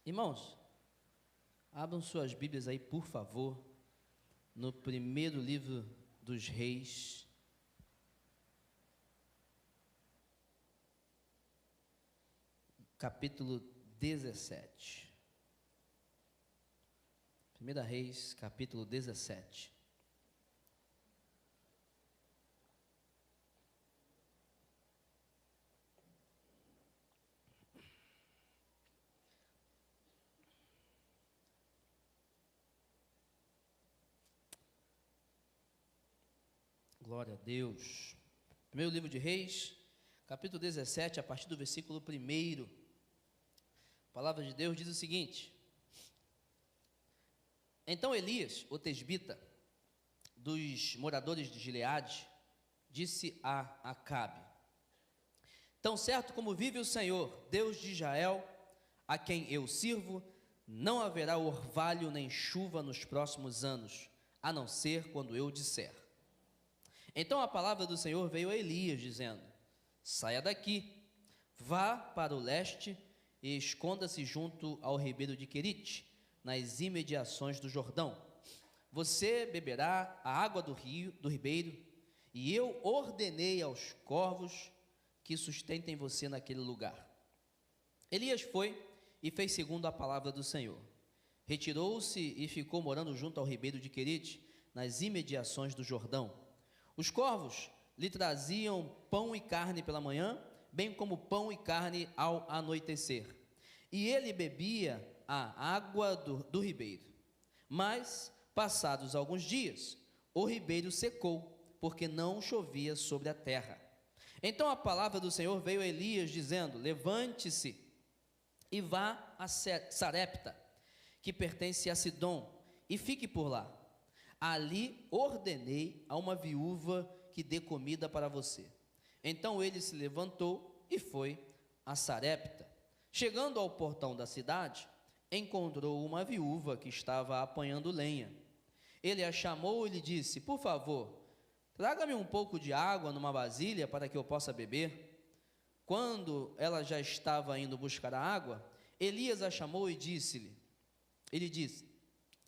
Irmãos, abram suas Bíblias aí, por favor, no primeiro livro dos Reis, capítulo 17. 1 Reis, capítulo 17. Glória a Deus. Primeiro livro de Reis, capítulo 17, a partir do versículo 1. A palavra de Deus diz o seguinte: Então Elias, o tesbita, dos moradores de Gileade, disse a Acabe: Tão certo como vive o Senhor, Deus de Israel, a quem eu sirvo, não haverá orvalho nem chuva nos próximos anos, a não ser quando eu disser. Então a palavra do Senhor veio a Elias, dizendo: Saia daqui, vá para o leste e esconda-se junto ao ribeiro de Querite, nas imediações do Jordão. Você beberá a água do ribeiro, e eu ordenei aos corvos que sustentem você naquele lugar. Elias foi e fez segundo a palavra do Senhor. Retirou-se e ficou morando junto ao ribeiro de Querite, nas imediações do Jordão. Os corvos lhe traziam pão e carne pela manhã, bem como pão e carne ao anoitecer. E ele bebia a água do ribeiro. Mas, passados alguns dias, o ribeiro secou, porque não chovia sobre a terra. Então a palavra do Senhor veio a Elias, dizendo: Levante-se e vá a Sarepta, que pertence a Sidom, e fique por lá. Ali ordenei a uma viúva que dê comida para você. Então ele se levantou e foi a Sarepta. Chegando ao portão da cidade, encontrou uma viúva que estava apanhando lenha. Ele a chamou e lhe disse: Por favor, traga-me um pouco de água numa vasilha para que eu possa beber. Quando ela já estava indo buscar a água, Elias a chamou e ele disse: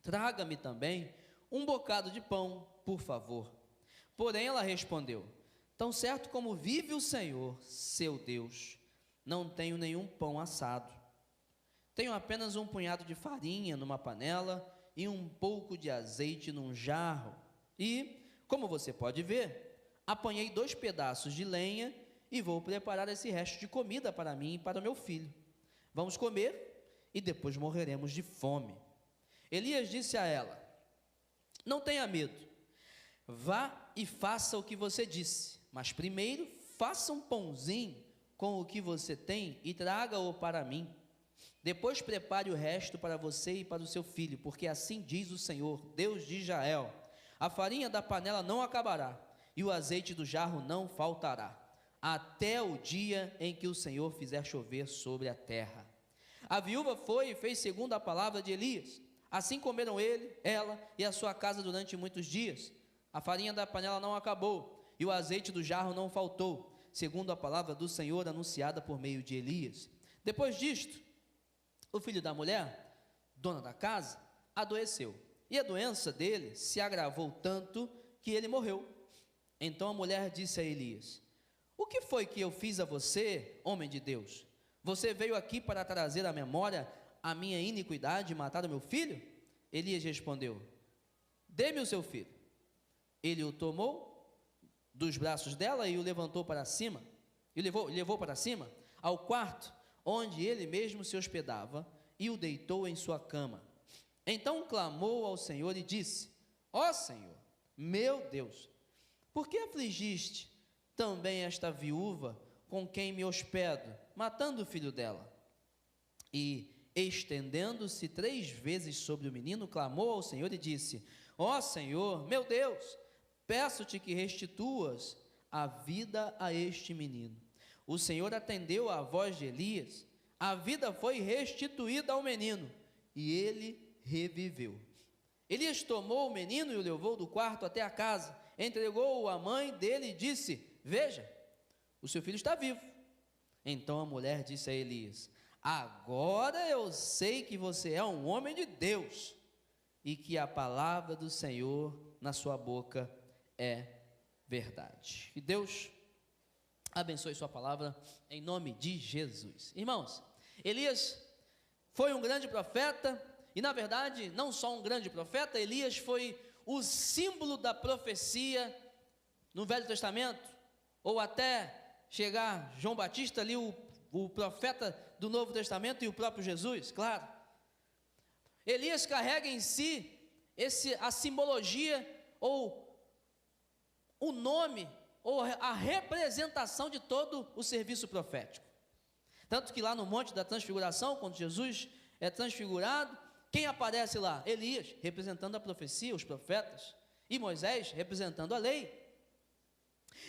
Traga-me também um bocado de pão, por favor. Porém ela respondeu: Tão certo como vive o Senhor, seu Deus, não tenho nenhum pão assado. Tenho apenas um punhado de farinha numa panela e um pouco de azeite num jarro. E, como você pode ver, apanhei 2 pedaços de lenha e vou preparar esse resto de comida para mim e para o meu filho. Vamos comer e depois morreremos de fome. Elias disse a ela: Não tenha medo, vá e faça o que você disse, mas primeiro faça um pãozinho com o que você tem e traga-o para mim. Depois prepare o resto para você e para o seu filho, porque assim diz o Senhor, Deus de Israel: a farinha da panela não acabará e o azeite do jarro não faltará, até o dia em que o Senhor fizer chover sobre a terra. A viúva foi e fez segundo a palavra de Elias. Assim comeram ela e a sua casa durante muitos dias. A farinha da panela não acabou e o azeite do jarro não faltou, segundo a palavra do Senhor anunciada por meio de Elias. Depois disto, o filho da mulher, dona da casa, adoeceu, e a doença dele se agravou tanto que ele morreu. Então a mulher disse a Elias: O que foi que eu fiz a você, homem de Deus? Você veio aqui para trazer à memória a minha iniquidade e matar o meu filho? Elias respondeu: Dê-me o seu filho. Ele o tomou dos braços dela e o levantou para cima, e levou para cima, ao quarto onde ele mesmo se hospedava, e o deitou em sua cama. Então clamou ao Senhor e disse: Ó Senhor, meu Deus, por que afligiste também esta viúva com quem me hospedo, matando o filho dela? E estendendo-se 3 vezes sobre o menino, clamou ao Senhor e disse: Ó Senhor, meu Deus, peço-te que restituas a vida a este menino. O Senhor atendeu à voz de Elias, a vida foi restituída ao menino, e ele reviveu. Elias tomou o menino e o levou do quarto até a casa, entregou-o à mãe dele e disse: Veja, o seu filho está vivo. Então a mulher disse a Elias: agora eu sei que você é um homem de Deus e que a palavra do Senhor na sua boca é verdade. Que Deus abençoe sua palavra em nome de Jesus. Irmãos, Elias foi um grande profeta e, na verdade, não só um grande profeta, Elias foi o símbolo da profecia no Velho Testamento, ou até chegar João Batista ali, o profeta do Novo Testamento e o próprio Jesus, claro. Elias carrega em si a simbologia ou o nome ou a representação de todo o serviço profético. Tanto que lá no Monte da Transfiguração, quando Jesus é transfigurado, quem aparece lá? Elias, representando a profecia, os profetas, e Moisés, representando a lei.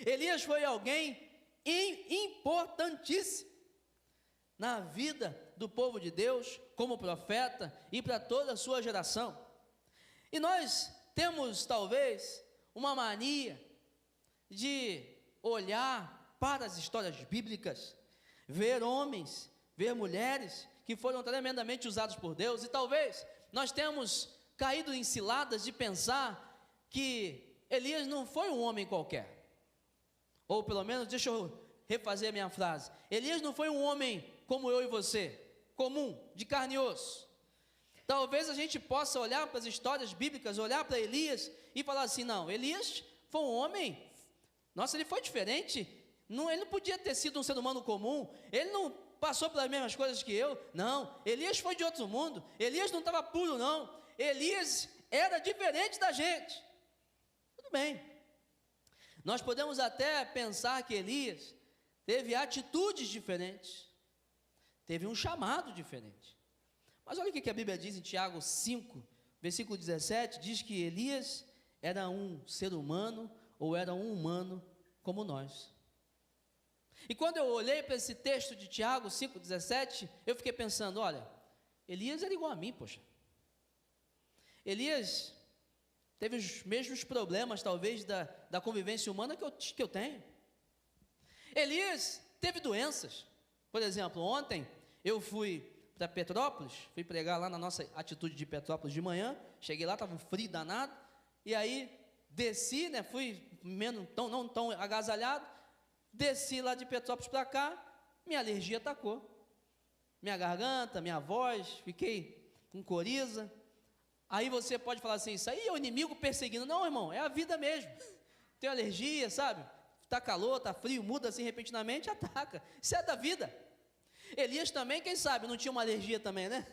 Elias foi alguém importantíssimo na vida do povo de Deus, como profeta e para toda a sua geração. E nós temos talvez uma mania de olhar para as histórias bíblicas, ver homens, ver mulheres que foram tremendamente usados por Deus, e talvez nós temos caído em ciladas de pensar que Elias não foi um homem qualquer, ou pelo menos, deixa eu refazer a minha frase, Elias não foi um homem como eu e você, comum, de carne e osso. Talvez a gente possa olhar para as histórias bíblicas, olhar para Elias e falar assim, não, Elias foi um homem, nossa, ele foi diferente, ele não podia ter sido um ser humano comum, ele não passou pelas mesmas coisas que eu, não, Elias foi de outro mundo, Elias não estava puro não, Elias era diferente da gente. Tudo bem, nós podemos até pensar que Elias teve atitudes diferentes, teve um chamado diferente. Mas olha o que a Bíblia diz em Tiago 5, versículo 17, diz que Elias era um ser humano, ou era um humano como nós. E quando eu olhei para esse texto de Tiago 5,17, eu fiquei pensando, olha, Elias era igual a mim, poxa. Elias teve os mesmos problemas, talvez, da convivência humana que eu tenho. Elias teve doenças. Por exemplo, ontem eu fui para Petrópolis, fui pregar lá na nossa atitude de Petrópolis de manhã, cheguei lá, estava um frio danado, e aí desci, né, fui não tão agasalhado, desci lá de Petrópolis para cá, minha alergia atacou, minha garganta, minha voz, fiquei com coriza. Aí você pode falar assim, isso aí é o inimigo perseguindo. Não, irmão, é a vida mesmo, tem alergia, sabe, está calor, está frio, muda assim repentinamente, ataca, isso é da vida. Elias também, quem sabe, não tinha uma alergia também, né?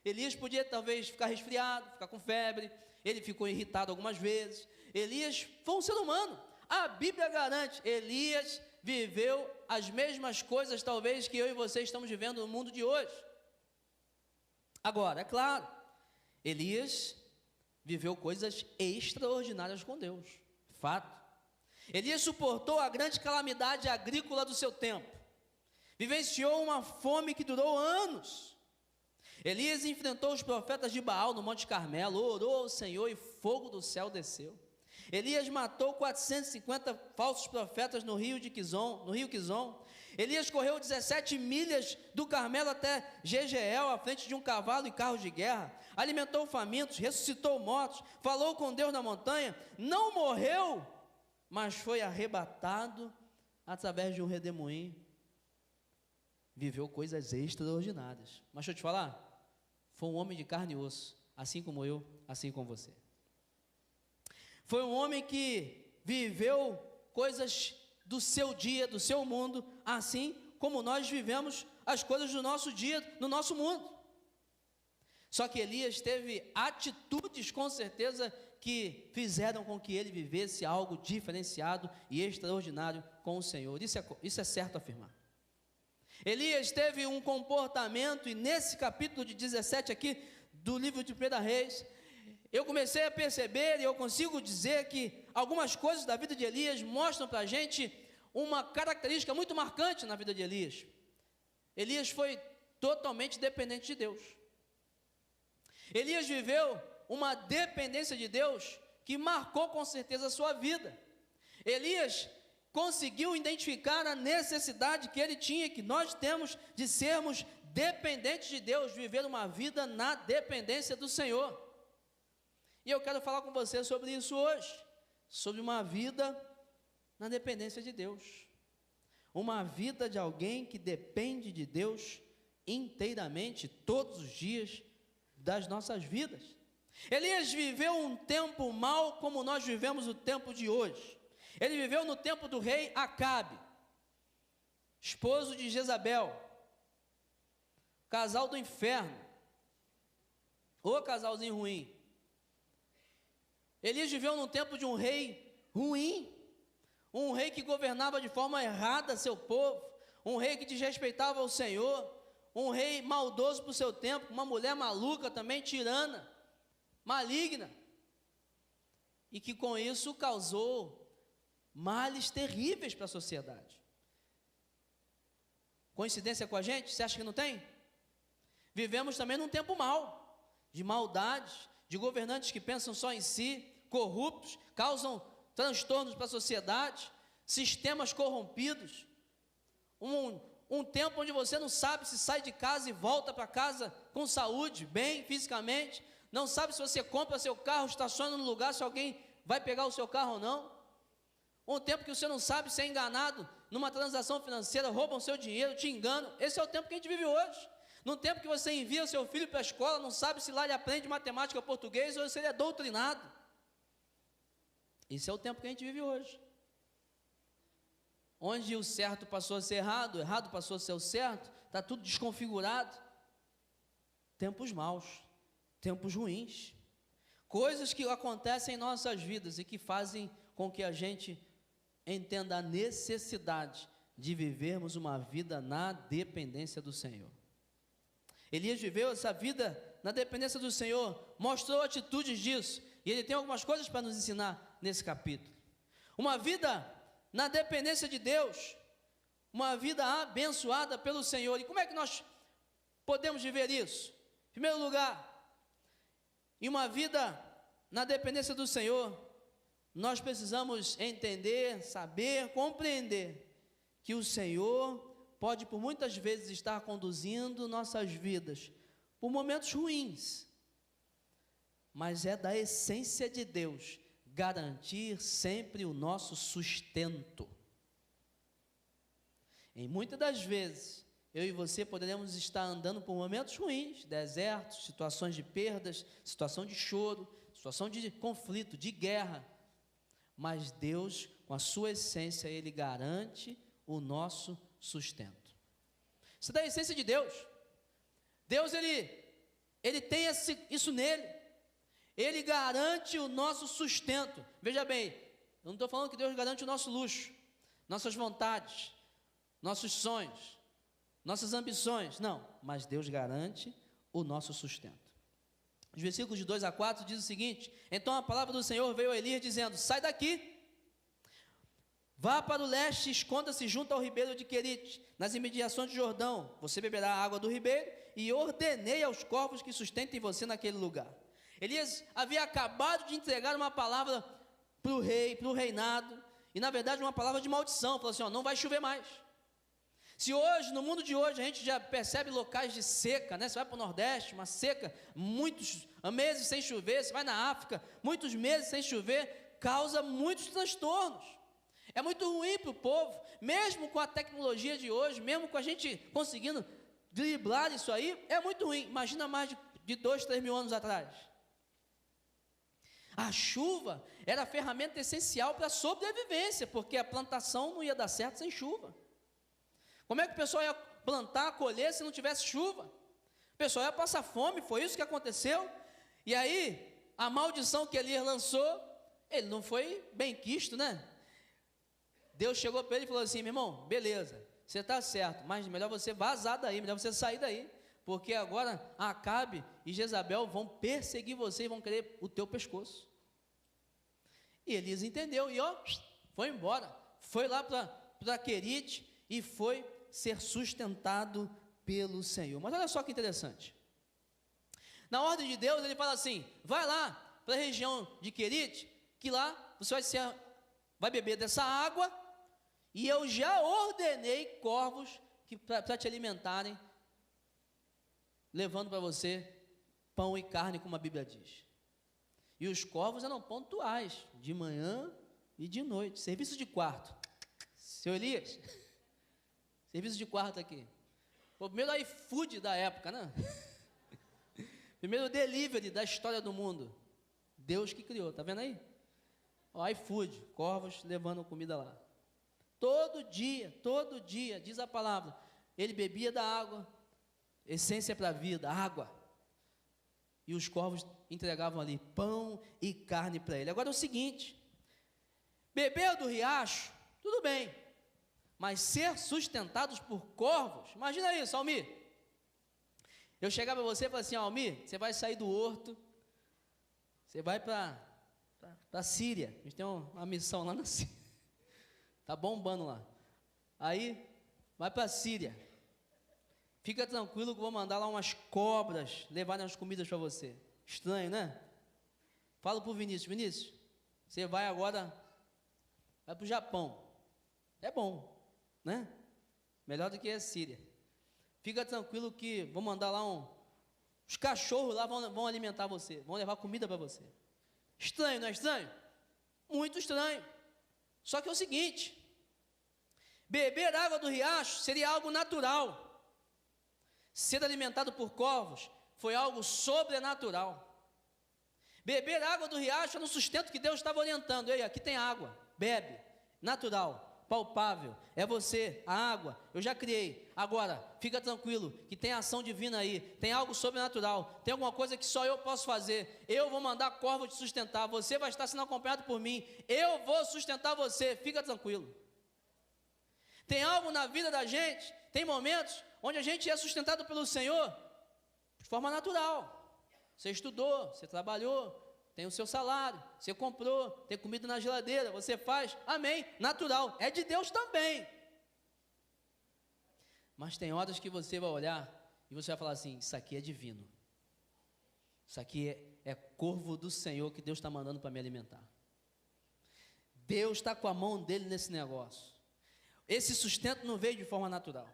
Elias podia talvez ficar resfriado, ficar com febre, ele ficou irritado algumas vezes. Elias foi um ser humano, a Bíblia garante, Elias viveu as mesmas coisas talvez que eu e você estamos vivendo no mundo de hoje. Agora, é claro, Elias viveu coisas extraordinárias com Deus, fato. Elias suportou a grande calamidade agrícola do seu tempo, vivenciou uma fome que durou anos. Elias enfrentou os profetas de Baal no Monte Carmelo, orou ao Senhor e fogo do céu desceu. Elias matou 450 falsos profetas no rio Quizon. Elias correu 17 milhas do Carmelo até Jezreel, à frente de um cavalo e carros de guerra, alimentou famintos, ressuscitou mortos, falou com Deus na montanha, não morreu, mas foi arrebatado através de um redemoinho. Viveu coisas extraordinárias. Mas deixa eu te falar, foi um homem de carne e osso, assim como eu, assim como você. Foi um homem que viveu coisas do seu dia, do seu mundo, assim como nós vivemos as coisas do nosso dia, no nosso mundo. Só que Elias teve atitudes, com certeza, que fizeram com que ele vivesse algo diferenciado e extraordinário com o Senhor. Isso é certo afirmar. Elias teve um comportamento, e nesse capítulo de 17 aqui, do livro de 1 Reis, eu comecei a perceber, e eu consigo dizer que algumas coisas da vida de Elias mostram para a gente uma característica muito marcante na vida de Elias. Elias foi totalmente dependente de Deus. Elias viveu uma dependência de Deus que marcou com certeza a sua vida. Elias conseguiu identificar a necessidade que ele tinha, que nós temos de sermos dependentes de Deus, viver uma vida na dependência do Senhor. E eu quero falar com você sobre isso hoje, sobre uma vida na dependência de Deus, uma vida de alguém que depende de Deus inteiramente, todos os dias das nossas vidas. Elias viveu um tempo mau como nós vivemos o tempo de hoje. Ele viveu no tempo do rei Acabe, esposo de Jezabel, casal do inferno, ô casalzinho ruim. Elias viveu no tempo de um rei ruim, um rei que governava de forma errada seu povo, um rei que desrespeitava o Senhor, um rei maldoso para o seu tempo, uma mulher maluca também, tirana, maligna, e que com isso causou males terríveis para a sociedade. Coincidência com a gente? Você acha que não tem? Vivemos também num tempo mau, de maldade, de governantes que pensam só em si, corruptos, causam transtornos para a sociedade, sistemas corrompidos, um tempo onde você não sabe se sai de casa e volta para casa com saúde, bem, fisicamente, não sabe se você compra seu carro, estaciona no lugar, se alguém vai pegar o seu carro ou não, um tempo que você não sabe se é enganado numa transação financeira, roubam seu dinheiro, te enganam. Esse é o tempo que a gente vive hoje, num tempo que você envia seu filho para a escola, não sabe se lá ele aprende matemática, português, ou se ele é doutrinado. Esse é o tempo que a gente vive hoje, onde o certo passou a ser errado, o errado passou a ser o certo, está tudo desconfigurado. Tempos maus, tempos ruins, coisas que acontecem em nossas vidas e que fazem com que a gente entenda a necessidade de vivermos uma vida na dependência do Senhor. Elias viveu essa vida na dependência do Senhor, mostrou atitudes disso, e ele tem algumas coisas para nos ensinar nesse capítulo. Uma vida na dependência de Deus, uma vida abençoada pelo Senhor. E como é que nós podemos viver isso? Em primeiro lugar, em uma vida na dependência do Senhor, nós precisamos entender, saber, compreender que o Senhor pode por muitas vezes estar conduzindo nossas vidas por momentos ruins, mas é da essência de Deus garantir sempre o nosso sustento. Em muitas das vezes, eu e você poderemos estar andando por momentos ruins, desertos, situações de perdas, situação de choro, situação de conflito, de guerra, mas Deus, com a sua essência, Ele garante o nosso sustento. Isso é da essência de Deus. Deus, Ele tem isso nele. Ele garante o nosso sustento. Veja bem, eu não estou falando que Deus garante o nosso luxo, nossas vontades, nossos sonhos, nossas ambições, não, mas Deus garante o nosso sustento. Os versículos de 2 a 4 diz o seguinte: então a palavra do Senhor veio a Elias dizendo: sai daqui, vá para o leste, esconda-se junto ao ribeiro de Querite, nas imediações de Jordão, você beberá a água do ribeiro, e ordenei aos corvos que sustentem você naquele lugar. Elias havia acabado de entregar uma palavra para o rei, para o reinado, e na verdade uma palavra de maldição. Falou assim: ó, não vai chover mais. Se hoje, no mundo de hoje, a gente já percebe locais de seca, né? Você vai para o Nordeste, uma seca, muitos meses sem chover. Você vai na África, muitos meses sem chover, causa muitos transtornos. É muito ruim para o povo, mesmo com a tecnologia de hoje, mesmo com a gente conseguindo driblar isso aí, é muito ruim. Imagina mais de 2, 3 mil anos atrás. A chuva era a ferramenta essencial para a sobrevivência, porque a plantação não ia dar certo sem chuva. Como é que o pessoal ia plantar, colher se não tivesse chuva? O pessoal ia passar fome, foi isso que aconteceu. E aí, a maldição que Elias lançou, ele não foi bem quisto, né? Deus chegou para ele e falou assim: meu irmão, beleza, você está certo, mas melhor você vazar daí, melhor você sair daí, porque agora Acabe e Jezabel vão perseguir você e vão querer o teu pescoço. E Elias entendeu e foi embora, foi lá para Querite e foi ser sustentado pelo Senhor. Mas olha só que interessante, na ordem de Deus ele fala assim: vai lá para a região de Querite, que lá você vai beber dessa água, e eu já ordenei corvos para te alimentarem levando para você pão e carne, como a Bíblia diz. E os corvos eram pontuais, de manhã e de noite. Serviço de quarto. Seu Elias, serviço de quarto aqui. O primeiro iFood da época, né? Primeiro delivery da história do mundo. Deus que criou, tá vendo aí? O iFood, corvos levando comida lá. Todo dia, diz a palavra, ele bebia da água, essência para a vida, água. E os corvos entregavam ali pão e carne para ele. Agora é o seguinte, beber do riacho, tudo bem, mas ser sustentados por corvos, imagina isso, Almir. Eu chegava para você e falava assim, Almir, você vai sair do horto, você vai para a Síria, a gente tem uma missão lá na Síria, está bombando lá, aí vai para a Síria, fica tranquilo que eu vou mandar lá umas cobras levarem as comidas para você. Estranho, né? Falo para o Vinícius, você vai agora, vai para o Japão, é bom, né? Melhor do que a Síria. Fica tranquilo que vou mandar lá os cachorros lá vão alimentar você, vão levar comida para você. Estranho, não é estranho? Muito estranho. Só que é o seguinte, beber água do riacho seria algo natural. Ser alimentado por corvos foi algo sobrenatural. Beber água do riacho era um sustento que Deus estava orientando. Ei, aqui tem água, bebe, natural, palpável, é você, a água, eu já criei. Agora, fica tranquilo, que tem ação divina aí, tem algo sobrenatural, tem alguma coisa que só eu posso fazer. Eu vou mandar corvo te sustentar, você vai estar sendo acompanhado por mim, eu vou sustentar você, fica tranquilo. Tem algo na vida da gente, tem momentos onde a gente é sustentado pelo Senhor de forma natural. Você estudou, você trabalhou, tem o seu salário, você comprou, tem comida na geladeira, você faz, amém, natural, é de Deus também. Mas tem horas que você vai olhar e você vai falar assim, isso aqui é divino. Isso aqui é corvo do Senhor que Deus está mandando para me alimentar. Deus está com a mão dele nesse negócio. Esse sustento não veio de forma natural.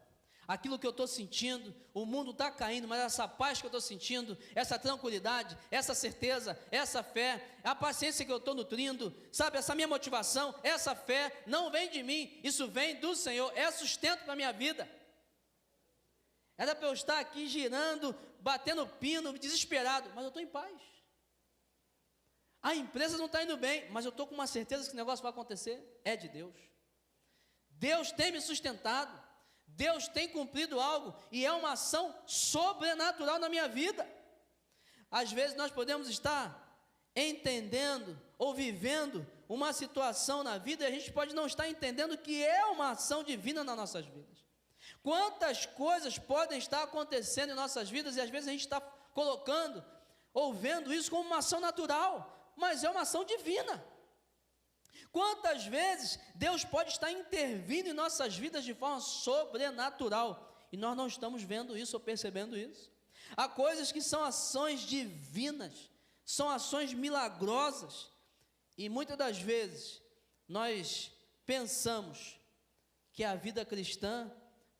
Aquilo que eu estou sentindo, o mundo está caindo, mas essa paz que eu estou sentindo, essa tranquilidade, essa certeza, essa fé, a paciência que eu estou nutrindo, sabe, essa minha motivação, essa fé, não vem de mim, isso vem do Senhor, é sustento para a minha vida. Era para eu estar aqui girando, batendo pino, desesperado, mas eu estou em paz. A empresa não está indo bem, mas eu estou com uma certeza que esse negócio vai acontecer, é de Deus. Deus tem me sustentado. Deus tem cumprido algo e é uma ação sobrenatural na minha vida. Às vezes nós podemos estar entendendo ou vivendo uma situação na vida e a gente pode não estar entendendo que é uma ação divina nas nossas vidas. Quantas coisas podem estar acontecendo em nossas vidas e às vezes a gente está colocando ou vendo isso como uma ação natural, mas é uma ação divina. Quantas vezes Deus pode estar intervindo em nossas vidas de forma sobrenatural e nós não estamos vendo isso ou percebendo isso? Há coisas que são ações divinas, são ações milagrosas e muitas das vezes nós pensamos que a vida cristã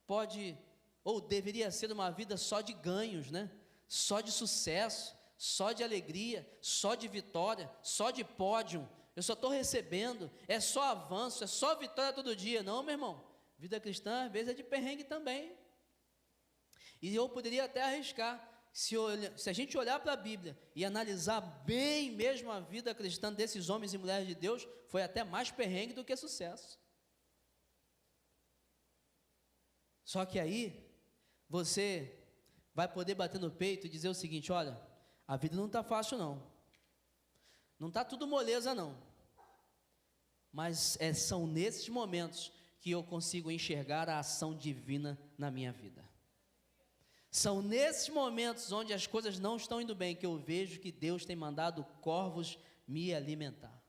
pode ou deveria ser uma vida só de ganhos, né? Só de sucesso, só de alegria, só de vitória, só de pódio. Eu só estou recebendo, é só avanço, é só vitória todo dia. Não, meu irmão, vida cristã às vezes é de perrengue também. E eu poderia até arriscar, se a gente olhar para a Bíblia e analisar bem mesmo a vida cristã desses homens e mulheres de Deus, foi até mais perrengue do que sucesso. Só que aí, você vai poder bater no peito e dizer o seguinte, olha, a vida não está fácil não. Não está tudo moleza não. Mas são nesses momentos que eu consigo enxergar a ação divina na minha vida. São nesses momentos onde as coisas não estão indo bem que eu vejo que Deus tem mandado corvos me alimentar.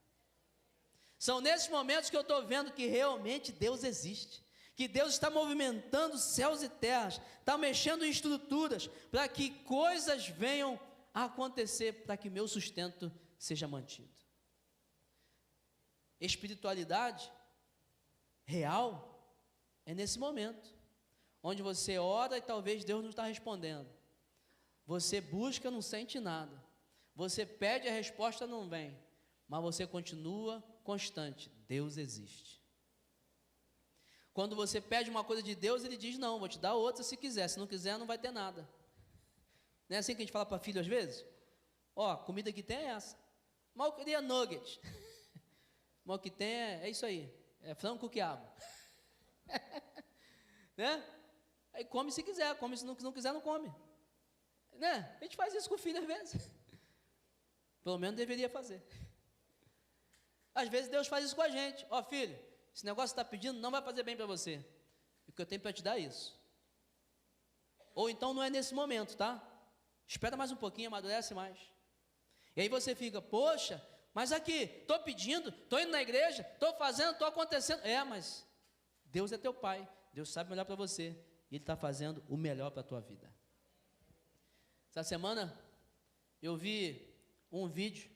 São nesses momentos que eu estou vendo que realmente Deus existe, que Deus está movimentando céus e terras, está mexendo em estruturas para que coisas venham a acontecer, para que meu sustento seja mantido. Espiritualidade real é nesse momento, onde você ora e talvez Deus não está respondendo. Você busca, não sente nada. Você pede, a resposta não vem. Mas você continua constante. Deus existe. Quando você pede uma coisa de Deus, Ele diz, não, vou te dar outra se quiser. Se não quiser, não vai ter nada. Não é assim que a gente fala para filho às vezes? Ó, a comida que tem é essa. Mal queria nugget. Mal que tem é isso aí. É frango com quiabo. Né? Aí come se quiser, come se não quiser, não come. Né? A gente faz isso com o filho às vezes. Pelo menos deveria fazer. Às vezes Deus faz isso com a gente. Ó, filho, esse negócio que você está pedindo não vai fazer bem para você. O que eu tenho para te dar é isso. Ou então não é nesse momento, tá? Espera mais um pouquinho, amadurece mais. E aí você fica, poxa, mas aqui, estou pedindo, estou indo na igreja, estou fazendo, estou acontecendo. É, mas Deus é teu pai, Deus sabe o melhor para você. E Ele está fazendo o melhor para a tua vida. Essa semana, eu vi um vídeo,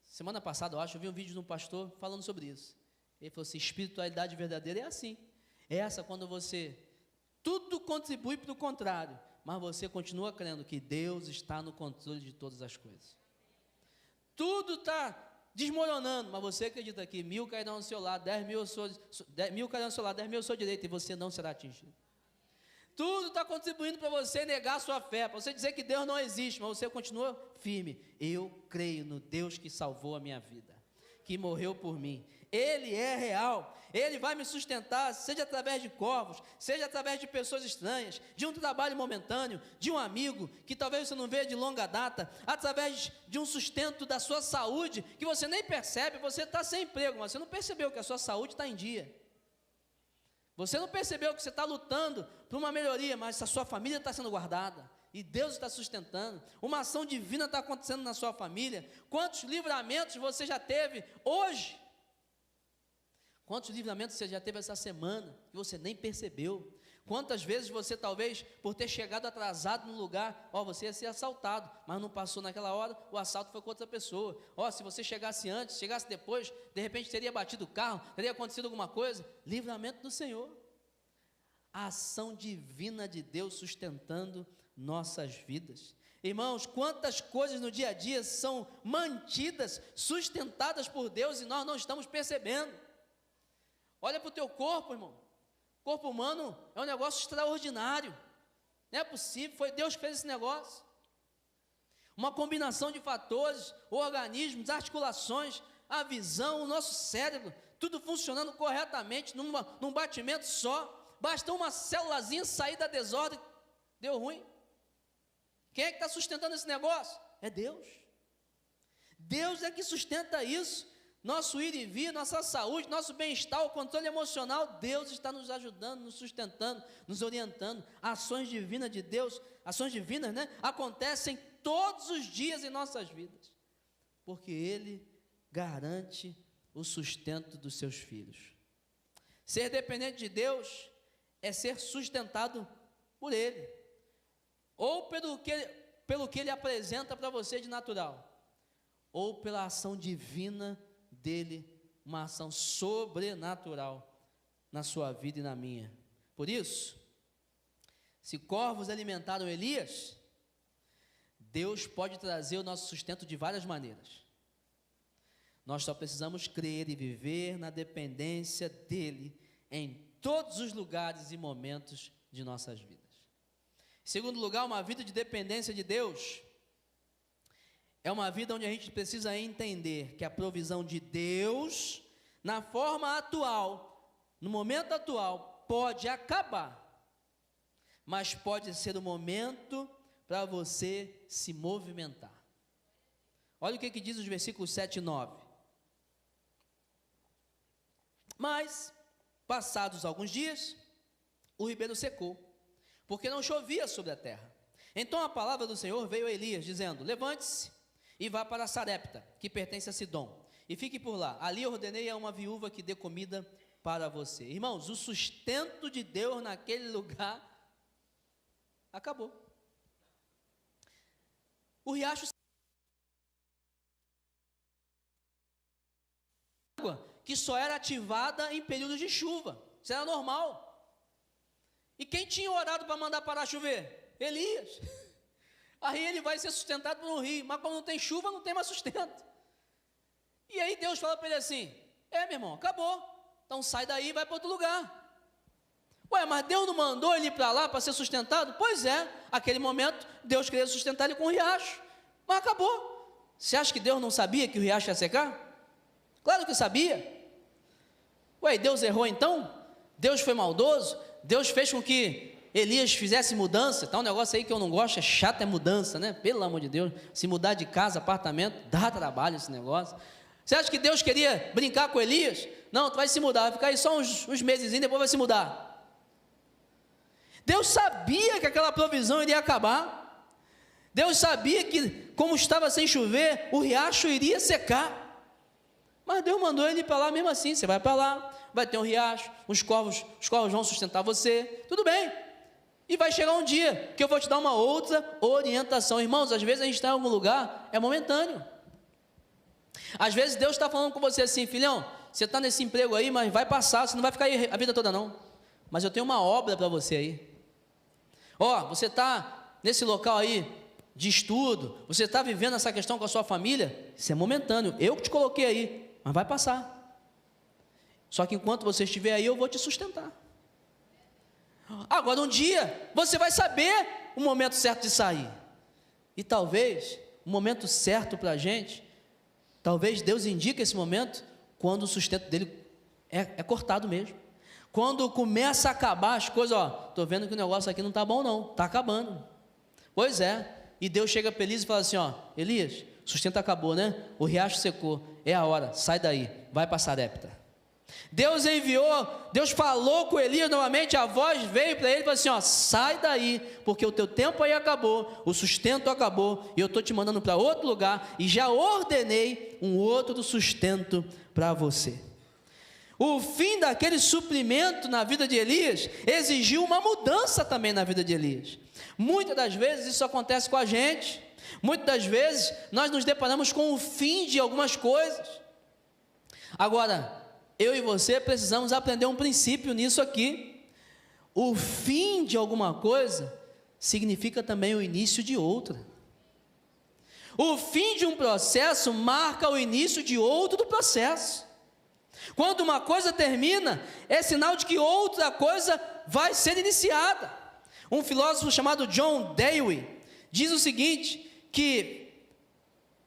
semana passada eu acho, eu vi um vídeo de um pastor falando sobre isso. Ele falou assim, espiritualidade verdadeira é assim. É essa quando você, tudo contribui para o contrário, mas você continua crendo que Deus está no controle de todas as coisas. Tudo está desmoronando, mas você acredita que 1000 cairão ao seu lado, 10 mil cairão ao seu lado, 10 mil ao seu direito, e você não será atingido. Tudo está contribuindo para você negar a sua fé, para você dizer que Deus não existe, mas você continua firme. Eu creio no Deus que salvou a minha vida, que morreu por mim. Ele é real, Ele vai me sustentar, seja através de corvos, seja através de pessoas estranhas, de um trabalho momentâneo, de um amigo, que talvez você não veja de longa data, através de um sustento da sua saúde, que você nem percebe, você está sem emprego, mas você não percebeu que a sua saúde está em dia. Você não percebeu que você está lutando por uma melhoria, mas a sua família está sendo guardada. E Deus está sustentando. Uma ação divina está acontecendo na sua família. Quantos livramentos você já teve hoje? Quantos livramentos você já teve essa semana que você nem percebeu? Quantas vezes você talvez, por ter chegado atrasado no lugar, você ia ser assaltado, mas não passou naquela hora, o assalto foi com outra pessoa. Se você chegasse antes, chegasse depois, de repente teria batido o carro, teria acontecido alguma coisa. Livramento do Senhor. A ação divina de Deus sustentando nossas vidas. Irmãos, quantas coisas no dia a dia são mantidas, sustentadas por Deus e nós não estamos percebendo. Olha para o teu corpo, irmão. O corpo humano é um negócio extraordinário. Não é possível, foi Deus que fez esse negócio. Uma combinação de fatores, organismos, articulações, a visão, o nosso cérebro, tudo funcionando corretamente, num batimento só. Basta uma célulazinha sair da desordem, deu ruim. Quem é que está sustentando esse negócio? É Deus. Deus é que sustenta isso. Nosso ir e vir, nossa saúde, nosso bem-estar, o controle emocional, Deus está nos ajudando, nos sustentando, nos orientando. Ações divinas de Deus, ações divinas, acontecem todos os dias em nossas vidas, porque Ele garante o sustento dos seus filhos. Ser dependente de Deus é ser sustentado por Ele, ou pelo que Ele apresenta para você de natural, ou pela ação divina dele, uma ação sobrenatural na sua vida e na minha. Por isso, se corvos alimentaram Elias, Deus pode trazer o nosso sustento de várias maneiras. Nós só precisamos crer e viver na dependência dele em todos os lugares e momentos de nossas vidas. Em segundo lugar, uma vida de dependência de Deus é uma vida onde a gente precisa entender que a provisão de Deus, na forma atual, no momento atual, pode acabar, mas pode ser o momento para você se movimentar. Olha o que diz os versículos 7 e 9. Mas, passados alguns dias, o ribeiro secou, porque não chovia sobre a terra. Então a palavra do Senhor veio a Elias, dizendo: levante-se e vá para Sarepta, que pertence a Sidom, e fique por lá. Ali ordenei a uma viúva que dê comida para você. Irmãos, o sustento de Deus naquele lugar acabou. O riacho, água que só era ativada em períodos de chuva, isso era normal. E quem tinha orado para mandar parar chover? Elias. Aí ele vai ser sustentado por um rio, mas quando não tem chuva, não tem mais sustento. E aí Deus fala para ele assim: meu irmão, acabou, então sai daí e vai para outro lugar. Ué, mas Deus não mandou ele ir para lá para ser sustentado? Pois é, naquele momento Deus queria sustentar ele com um riacho, mas acabou. Você acha que Deus não sabia que o riacho ia secar? Claro que sabia. Ué, Deus errou então? Deus foi maldoso? Deus fez com que Elias fizesse mudança? Tá um negócio aí que eu não gosto, é chato, é mudança, né? Pelo amor de Deus, se mudar de casa, apartamento, dá trabalho esse negócio. Você acha que Deus queria brincar com Elias? Não, tu vai se mudar, vai ficar aí só uns meses e depois vai se mudar. Deus sabia que aquela provisão iria acabar. Deus sabia que, como estava sem chover, o riacho iria secar. Mas Deus mandou ele ir para lá mesmo assim. Você vai para lá, vai ter um riacho, os corvos vão sustentar você, tudo bem. E vai chegar um dia que eu vou te dar uma outra orientação. Irmãos, às vezes a gente está em algum lugar, é momentâneo. Às vezes Deus está falando com você assim: filhão, você está nesse emprego aí, mas vai passar, você não vai ficar aí a vida toda não. Mas eu tenho uma obra para você aí. Você está nesse local aí de estudo, você está vivendo essa questão com a sua família, isso é momentâneo, eu que te coloquei aí, mas vai passar. Só que enquanto você estiver aí, eu vou te sustentar. Agora um dia, você vai saber o momento certo de sair. E talvez, o momento certo para a gente, talvez Deus indique esse momento, quando o sustento dele é cortado mesmo. Quando começa a acabar as coisas, estou vendo que o negócio aqui não está bom não, está acabando. Pois é, e Deus chega para Elias e fala assim: Elias, o sustento acabou, né? O riacho secou, é a hora, sai daí, vai para Sarepta. Deus falou com Elias novamente, a voz veio para ele e falou assim: sai daí, porque o teu tempo aí acabou, o sustento acabou, e eu estou te mandando para outro lugar, e já ordenei um outro sustento para você. O fim daquele suprimento na vida de Elias exigiu uma mudança também na vida de Elias. Muitas das vezes isso acontece com a gente. Muitas das vezes nós nos deparamos com o fim de algumas coisas. Agora, eu e você precisamos aprender um princípio nisso aqui. O fim de alguma coisa significa também o início de outra. O fim de um processo marca o início de outro processo. Quando uma coisa termina, é sinal de que outra coisa vai ser iniciada. Um filósofo chamado John Dewey diz o seguinte,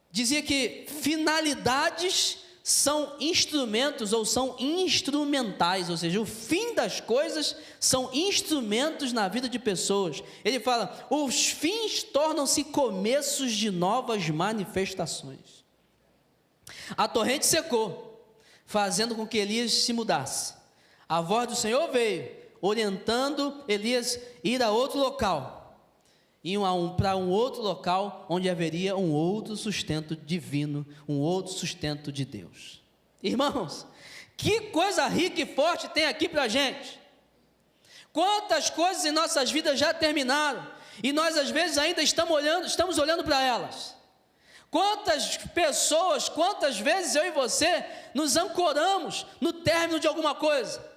dizia que finalidades são instrumentos ou são instrumentais, ou seja, o fim das coisas são instrumentos na vida de pessoas. Ele fala: os fins tornam-se começos de novas manifestações. A torrente secou, fazendo com que Elias se mudasse. A voz do Senhor veio, orientando Elias a ir a outro local, para um outro local, onde haveria um outro sustento divino, um outro sustento de Deus. Irmãos, que coisa rica e forte tem aqui para a gente. Quantas coisas em nossas vidas já terminaram, e nós às vezes ainda estamos olhando para elas. Quantas pessoas, quantas vezes eu e você nos ancoramos no término de alguma coisa.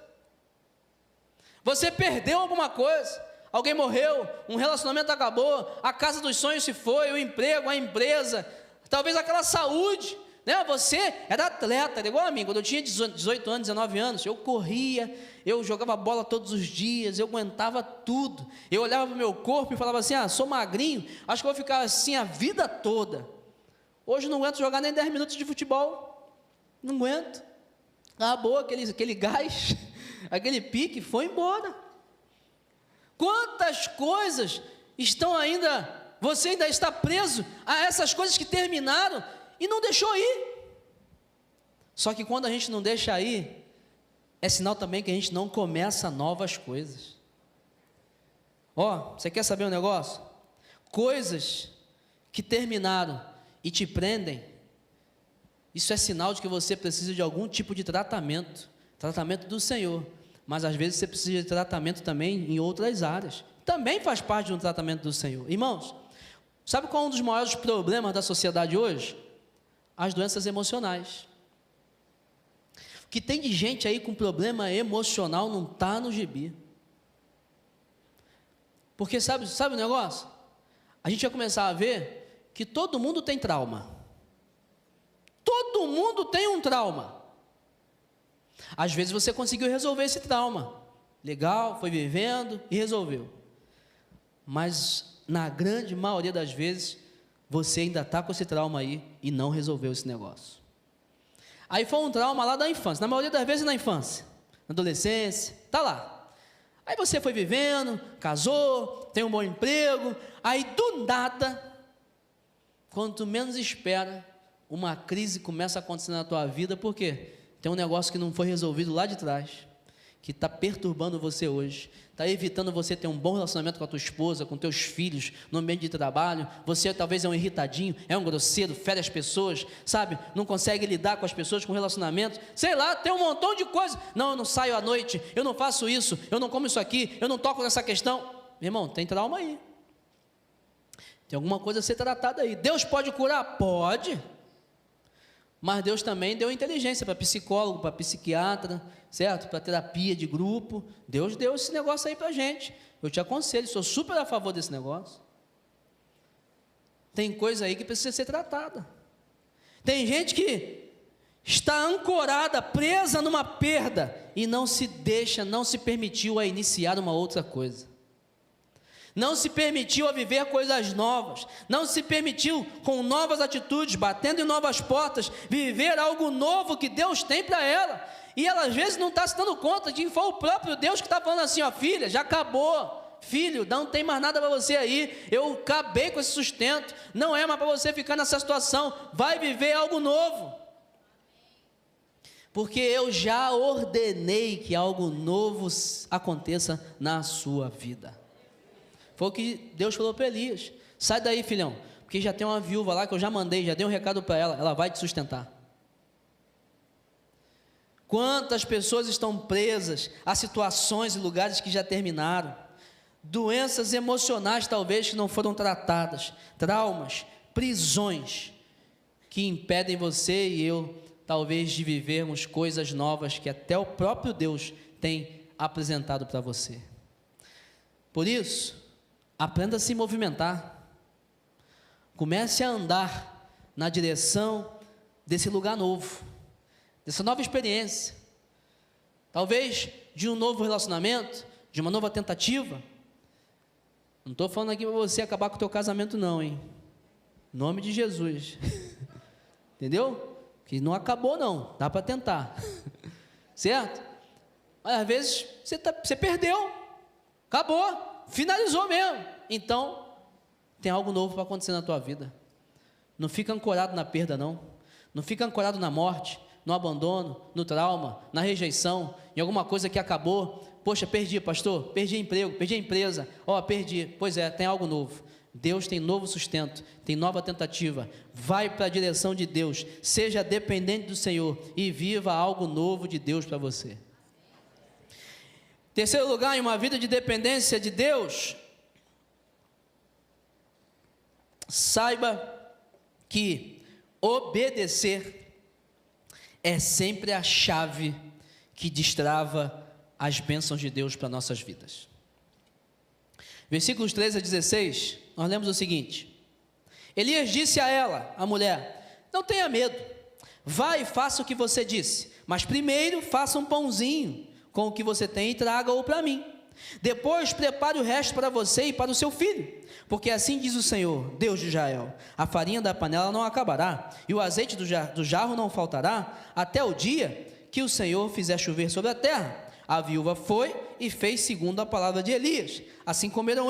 Você perdeu alguma coisa, alguém morreu, um relacionamento acabou, a casa dos sonhos se foi, o emprego, a empresa, talvez aquela saúde, né? Você era atleta, era igual a mim. Quando eu tinha 18 anos, 19 anos, eu corria, eu jogava bola todos os dias, eu aguentava tudo. Eu olhava para o meu corpo e falava assim: sou magrinho, acho que vou ficar assim a vida toda. Hoje não aguento jogar nem 10 minutos de futebol, não aguento. Acabou aquele gás, aquele pique, foi embora. Quantas coisas estão ainda, você ainda está preso a essas coisas que terminaram e não deixou ir. Só que quando a gente não deixa ir, é sinal também que a gente não começa novas coisas. Você quer saber um negócio? Coisas que terminaram e te prendem, isso é sinal de que você precisa de algum tipo de tratamento do Senhor, mas às vezes você precisa de tratamento também em outras áreas, também faz parte de um tratamento do Senhor. Irmãos, sabe qual é um dos maiores problemas da sociedade hoje? As doenças emocionais. O que tem de gente aí com problema emocional não está no gibi. Porque sabe o negócio? a gente vai começar a ver que todo mundo tem trauma. Todo mundo tem um trauma. Às vezes você conseguiu resolver esse trauma. Legal, foi vivendo e resolveu. Mas na grande maioria das vezes, você ainda está com esse trauma aí e não resolveu esse negócio. Aí foi um trauma lá da infância, na maioria das vezes na infância, na adolescência, está lá. Aí você foi vivendo, casou, tem um bom emprego, aí do nada, quanto menos espera, uma crise começa a acontecer na tua vida, por quê? Tem um negócio que não foi resolvido lá de trás, que está perturbando você hoje, está evitando você ter um bom relacionamento com a tua esposa, com teus filhos, no ambiente de trabalho. Você talvez é um irritadinho, é um grosseiro, fere as pessoas, sabe? Não consegue lidar com as pessoas, com relacionamento, sei lá, tem um montão de coisas. Não, eu não saio à noite, eu não faço isso, eu não como isso aqui, eu não toco nessa questão. Meu irmão, tem trauma aí. Tem alguma coisa a ser tratada aí. Deus pode curar? Pode. Mas Deus também deu inteligência para psicólogo, para psiquiatra, certo? Para terapia de grupo. Deus deu esse negócio aí para a gente. Eu te aconselho, sou super a favor desse negócio. Tem coisa aí que precisa ser tratada. Tem gente que está ancorada, presa numa perda e não se deixa, não se permitiu a iniciar uma outra coisa. Não se permitiu a viver coisas novas, não se permitiu com novas atitudes, batendo em novas portas, viver algo novo que Deus tem para ela, e ela às vezes não está se dando conta de que foi o próprio Deus que está falando assim, ó, filha, já acabou, filho, não tem mais nada para você aí, eu acabei com esse sustento, não é mais para você ficar nessa situação, vai viver algo novo, porque eu já ordenei que algo novo aconteça na sua vida. Foi o que Deus falou para Elias, sai daí filhão, porque já tem uma viúva lá que eu já mandei, já dei um recado para ela, ela vai te sustentar. Quantas pessoas estão presas a situações e lugares que já terminaram, doenças emocionais talvez que não foram tratadas, traumas, prisões, que impedem você e eu talvez de vivermos coisas novas que até o próprio Deus tem apresentado para você. Por isso, aprenda a se movimentar, comece a andar na direção desse lugar novo, dessa nova experiência, talvez de um novo relacionamento, de uma nova tentativa. Não estou falando aqui para você acabar com o teu casamento não, hein? Em nome de Jesus, entendeu? Que não acabou não, dá para tentar, certo? Mas às vezes você perdeu, acabou, finalizou mesmo, então tem algo novo para acontecer na tua vida. Não fica ancorado na perda não, não fica ancorado na morte, no abandono, no trauma, na rejeição, em alguma coisa que acabou. Poxa, perdi pastor, perdi emprego, perdi a empresa, perdi, pois é, tem algo novo. Deus tem novo sustento, tem nova tentativa, vai para a direção de Deus, seja dependente do Senhor e viva algo novo de Deus para você. Terceiro lugar, em uma vida de dependência de Deus, saiba que obedecer é sempre a chave que destrava as bênçãos de Deus para nossas vidas. Versículos 13 a 16, nós lemos o seguinte: Elias disse a ela, a mulher, não tenha medo, vá e faça o que você disse, mas primeiro faça um pãozinho com o que você tem e traga-o para mim. Depois prepare o resto para você e para o seu filho, porque assim diz o Senhor, Deus de Israel, a farinha da panela não acabará, e o azeite do jarro não faltará, até o dia que o Senhor fizer chover sobre a terra. A viúva foi e fez segundo a palavra de Elias. Assim comeram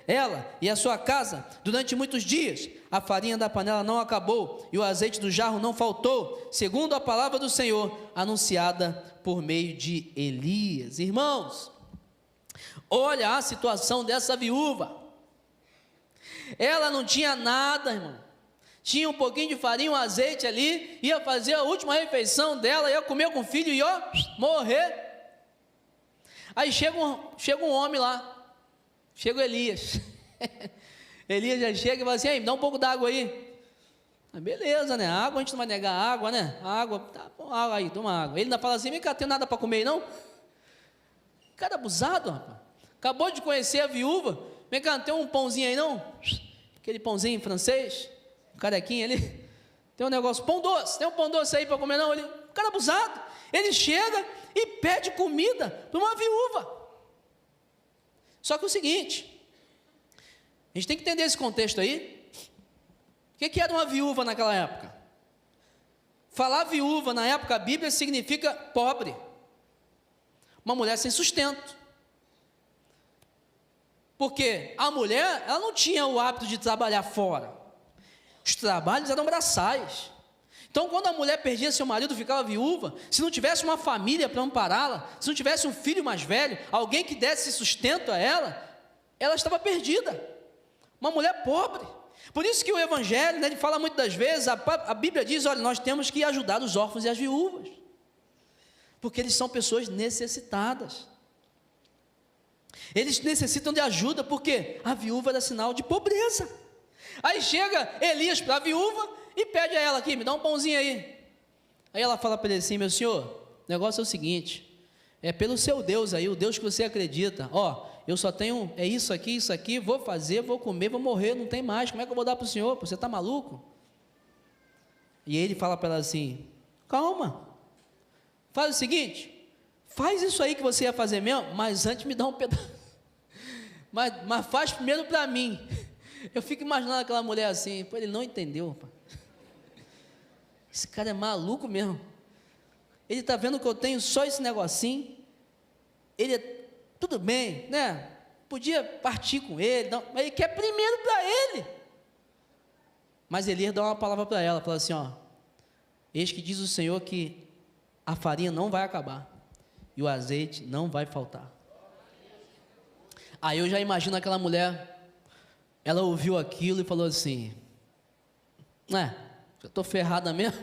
ela e a sua casa durante muitos dias. A farinha da panela não acabou e o azeite do jarro não faltou, segundo a palavra do Senhor, anunciada por meio de Elias. Irmãos, olha a situação dessa viúva. Ela não tinha nada, irmão. Tinha um pouquinho de farinha, um azeite ali, ia fazer a última refeição dela, ia comer com o filho e morrer. Aí chega um homem lá, chega o Elias. Elias já chega e fala assim: me dá um pouco d'água aí. Beleza, né? Água, a gente não vai negar água, né? Água, tá bom, água aí, toma água. Ele ainda fala assim: vem cá, tem nada para comer aí, não? Cara abusado, rapaz. Acabou de conhecer a viúva, vem cá, não tem um pãozinho aí, não? aquele pãozinho francês, um carequinho ali, tem um negócio, pão doce, tem um pão doce aí para comer não? O cara abusado, ele chega e pede comida para uma viúva. Só que o seguinte, a gente tem que entender esse contexto aí. O que era uma viúva naquela época? Falar viúva na época bíblica significa pobre, uma mulher sem sustento. Porque a mulher, ela não tinha o hábito de trabalhar fora. Os trabalhos eram braçais. Então, quando a mulher perdia seu marido, ficava viúva, se não tivesse uma família para ampará-la, se não tivesse um filho mais velho, alguém que desse sustento a ela estava perdida. Uma mulher pobre. Por isso que o Evangelho, né, ele fala muitas das vezes, a Bíblia diz, olha, nós temos que ajudar os órfãos e as viúvas. Porque eles são pessoas necessitadas. Eles necessitam de ajuda, porque a viúva era sinal de pobreza. Aí chega Elias para a viúva e pede a ela aqui, me dá um pãozinho aí. Aí ela fala para ele assim, meu senhor, o negócio é o seguinte, é pelo seu Deus aí, o Deus que você acredita, ó, eu só tenho, é isso aqui, vou fazer, vou comer, vou morrer, não tem mais, como é que eu vou dar para o senhor? Você está maluco? E ele fala para ela assim, calma, faz o seguinte, faz isso aí que você ia fazer mesmo, mas antes me dá um pedaço, mas faz primeiro para mim. Eu fico imaginando aquela mulher assim, pô, ele não entendeu, pô. Esse cara é maluco mesmo, ele está vendo que eu tenho só esse negocinho, ele é, tudo bem, né, podia partir com ele, não, mas ele quer primeiro para ele. Mas Elias dá uma palavra para ela, fala assim, ó, eis que diz o Senhor que a farinha não vai acabar, e o azeite não vai faltar. Aí eu já imagino aquela mulher, ela ouviu aquilo e falou assim, já estou ferrada mesmo,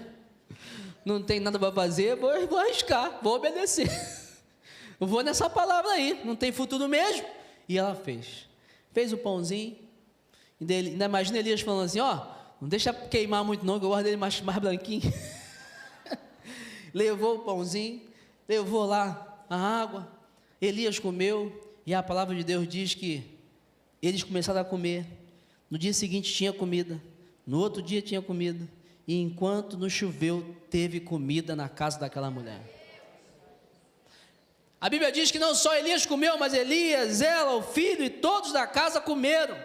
não tem nada para fazer, vou arriscar, vou obedecer, eu vou nessa palavra aí, não tem futuro mesmo. E ela fez o pãozinho, ainda imagina Elias falando assim, ó, não deixa queimar muito não, que eu gosto dele mais branquinho. Levou o pãozinho, levou lá a água, Elias comeu, e a palavra de Deus diz que eles começaram a comer, no dia seguinte tinha comida, no outro dia tinha comida, e enquanto não choveu, teve comida na casa daquela mulher. A Bíblia diz que não só Elias comeu, mas Elias, ela, o filho e todos da casa comeram,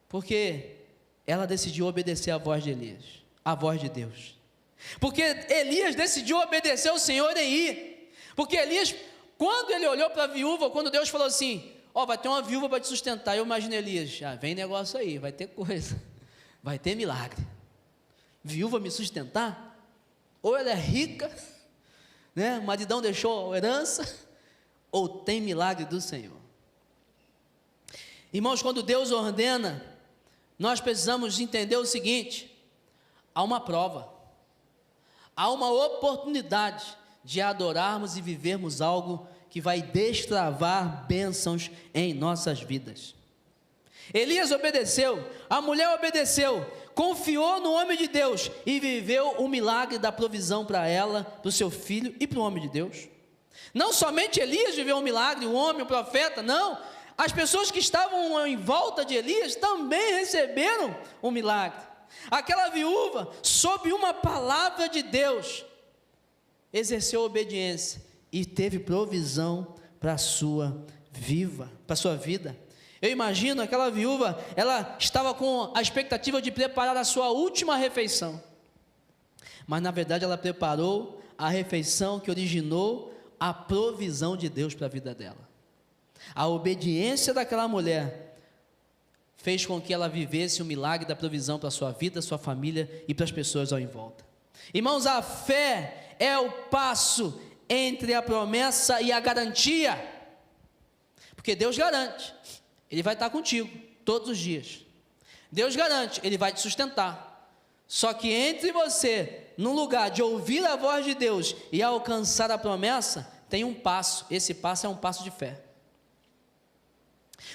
porque ela decidiu obedecer a voz de Elias, a voz de Deus, porque Elias decidiu obedecer ao Senhor em ir, porque Elias, quando ele olhou para a viúva, quando Deus falou assim, ó, vai ter uma viúva para te sustentar, eu imagino Elias, vem negócio aí, vai ter coisa, vai ter milagre, viúva me sustentar, ou ela é rica, né, o maridão deixou a herança, ou tem milagre do Senhor. Irmãos, quando Deus ordena, nós precisamos entender o seguinte, há uma prova, há uma oportunidade de adorarmos e vivermos algo que vai destravar bênçãos em nossas vidas. Elias obedeceu, a mulher obedeceu, confiou no homem de Deus e viveu o milagre da provisão para ela, para o seu filho e para o homem de Deus. Não somente Elias viveu um milagre, o homem, o profeta, não, as pessoas que estavam em volta de Elias também receberam um milagre. Aquela viúva, sob uma palavra de Deus, exerceu obediência e teve provisão para a sua vida. Eu imagino aquela viúva, ela estava com a expectativa de preparar a sua última refeição, mas na verdade ela preparou a refeição que originou a provisão de Deus para a vida dela. A obediência daquela mulher fez com que ela vivesse o milagre da provisão para a sua vida, sua família e para as pessoas ao em volta. Irmãos, a fé é o passo entre a promessa e a garantia, porque Deus garante, Ele vai estar contigo todos os dias, Deus garante, Ele vai te sustentar, só que entre você, no lugar de ouvir a voz de Deus e alcançar a promessa, tem um passo, esse passo é um passo de fé.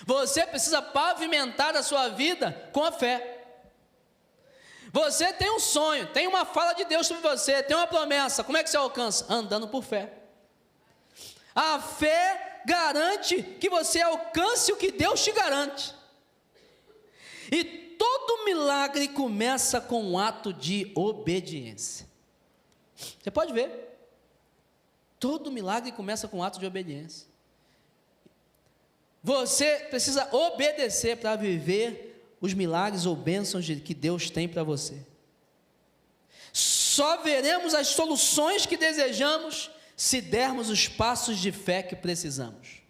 Você precisa pavimentar a sua vida com a fé. Você tem um sonho, tem uma fala de Deus sobre você, tem uma promessa, como é que você alcança? Andando por fé. A fé garante que você alcance o que Deus te garante. E todo milagre começa com um ato de obediência. Você pode ver. Todo milagre começa com um ato de obediência. Você precisa obedecer para viver os milagres ou bênçãos que Deus tem para você. Só veremos as soluções que desejamos se dermos os passos de fé que precisamos.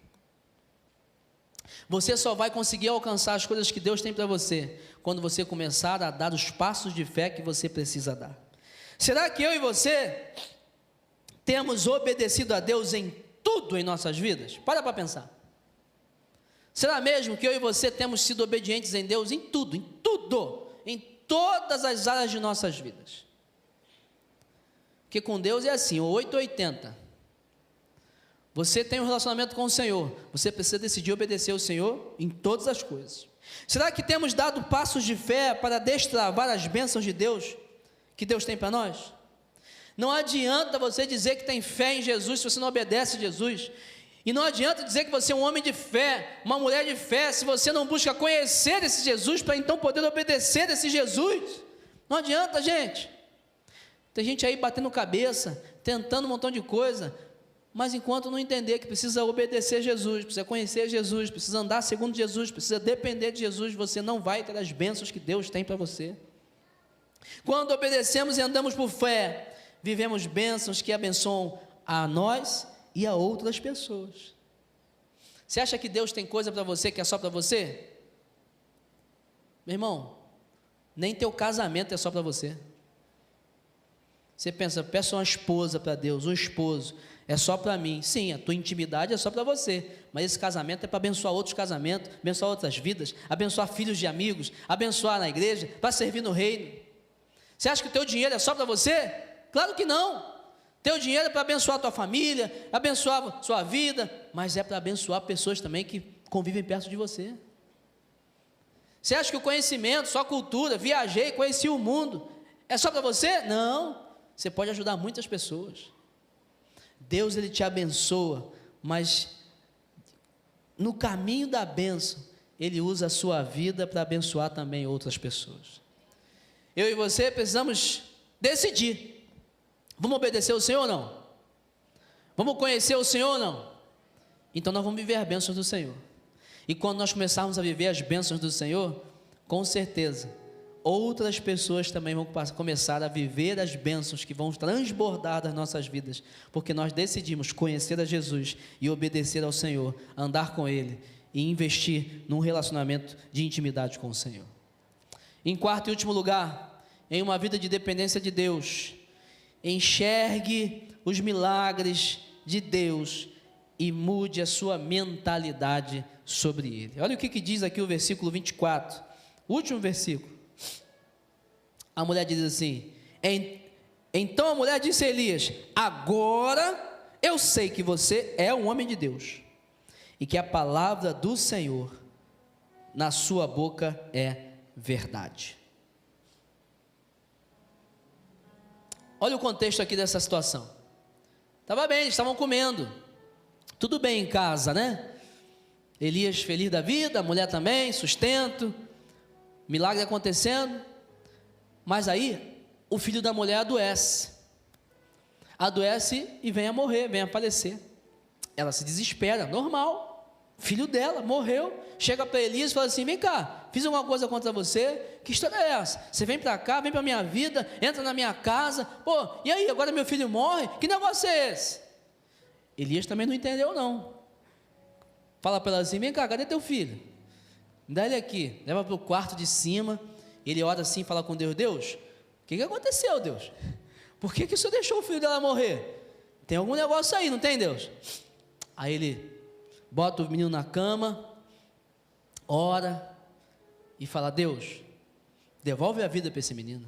Você só vai conseguir alcançar as coisas que Deus tem para você quando você começar a dar os passos de fé que você precisa dar. Será que eu e você temos obedecido a Deus em tudo em nossas vidas? Para pensar. Será mesmo que eu e você temos sido obedientes em Deus em tudo, em todas as áreas de nossas vidas? Porque com Deus é assim, 880. Você tem um relacionamento com o Senhor, você precisa decidir obedecer ao Senhor em todas as coisas. Será que temos dado passos de fé para destravar as bênçãos de Deus, que Deus tem para nós? Não adianta você dizer que tem fé em Jesus se você não obedece a Jesus. E não adianta dizer que você é um homem de fé, uma mulher de fé, se você não busca conhecer esse Jesus, para então poder obedecer esse Jesus. Não adianta, gente. Tem gente aí batendo cabeça, tentando um montão de coisa, mas enquanto não entender que precisa obedecer a Jesus, precisa conhecer Jesus, precisa andar segundo Jesus, precisa depender de Jesus, você não vai ter as bênçãos que Deus tem para você. Quando obedecemos e andamos por fé, vivemos bênçãos que abençoam a nós e a outras pessoas. Você acha que Deus tem coisa para você que é só para você? Meu irmão, nem teu casamento é só para você. Você pensa, peço uma esposa para Deus, um esposo, é só para mim. Sim, a tua intimidade é só para você, mas esse casamento é para abençoar outros casamentos, abençoar outras vidas, abençoar filhos de amigos, abençoar na igreja, para servir no reino. Você acha que o teu dinheiro é só para você? Claro que não. Teu dinheiro é para abençoar a tua família, abençoar a sua vida, mas é para abençoar pessoas também que convivem perto de você. Você acha que o conhecimento, só cultura, viajei, conheci o mundo, é só para você? Não, você pode ajudar muitas pessoas. Deus, Ele te abençoa, mas no caminho da bênção, Ele usa a sua vida para abençoar também outras pessoas. Eu e você precisamos decidir. Vamos obedecer ao Senhor ou não? Vamos conhecer o Senhor ou não? Então nós vamos viver as bênçãos do Senhor. E quando nós começarmos a viver as bênçãos do Senhor, com certeza, outras pessoas também vão começar a viver as bênçãos que vão transbordar das nossas vidas, porque nós decidimos conhecer a Jesus e obedecer ao Senhor, andar com Ele e investir num relacionamento de intimidade com o Senhor. Em quarto e último lugar, em uma vida de dependência de Deus, enxergue os milagres de Deus e mude a sua mentalidade sobre ele. Olha o que diz aqui o versículo 24, o último versículo. A mulher diz assim: então a mulher disse a Elias: agora eu sei que você é um homem de Deus e que a palavra do Senhor na sua boca é verdade. Olha o contexto aqui dessa situação. Estava bem, eles estavam comendo, tudo bem em casa, né? Elias feliz da vida, a mulher também, sustento, milagre acontecendo. Mas aí, o filho da mulher adoece e vem a morrer, vem a falecer. Ela se desespera, normal, filho dela morreu. Chega para Elias e fala assim: vem cá, fiz alguma coisa contra você, que história é essa? Você vem para cá, vem para a minha vida, entra na minha casa, pô, e aí, agora meu filho morre? Que negócio é esse? Elias também não entendeu não. Fala para ela assim: vem cá, cadê teu filho? Dá ele aqui, leva para o quarto de cima. Ele ora assim, fala com Deus: Deus, o que aconteceu, Deus? Por que o Senhor deixou o filho dela morrer? Tem algum negócio aí, não tem, Deus? Aí ele bota o menino na cama, ora e fala: Deus, devolve a vida para esse menino.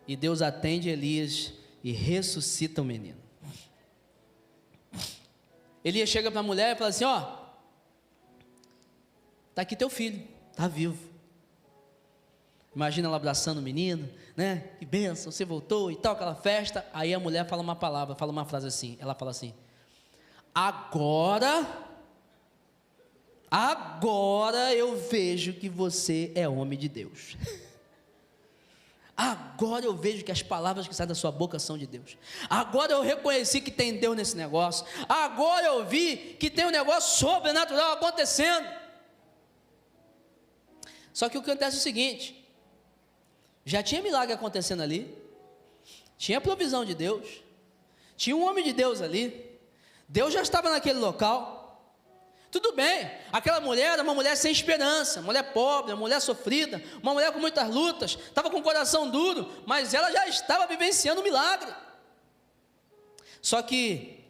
E Deus atende Elias e ressuscita o menino. Elias chega para a mulher e fala assim: ó, está aqui teu filho, está vivo. Imagina ela abraçando o menino, né? Que bênção, você voltou e tal, aquela festa. Aí a mulher fala uma palavra, fala uma frase assim. Ela fala assim: agora agora eu vejo que você é homem de Deus. Agora eu vejo que as palavras que saem da sua boca são de Deus. Agora eu reconheci que tem Deus nesse negócio. Agora eu vi que tem um negócio sobrenatural acontecendo. Só que o que acontece é o seguinte: já tinha milagre acontecendo ali, tinha provisão de Deus, tinha um homem de Deus ali, Deus já estava naquele local. Tudo bem, aquela mulher era uma mulher sem esperança, uma mulher pobre, uma mulher sofrida, uma mulher com muitas lutas, estava com o coração duro, mas ela já estava vivenciando um milagre. Só que,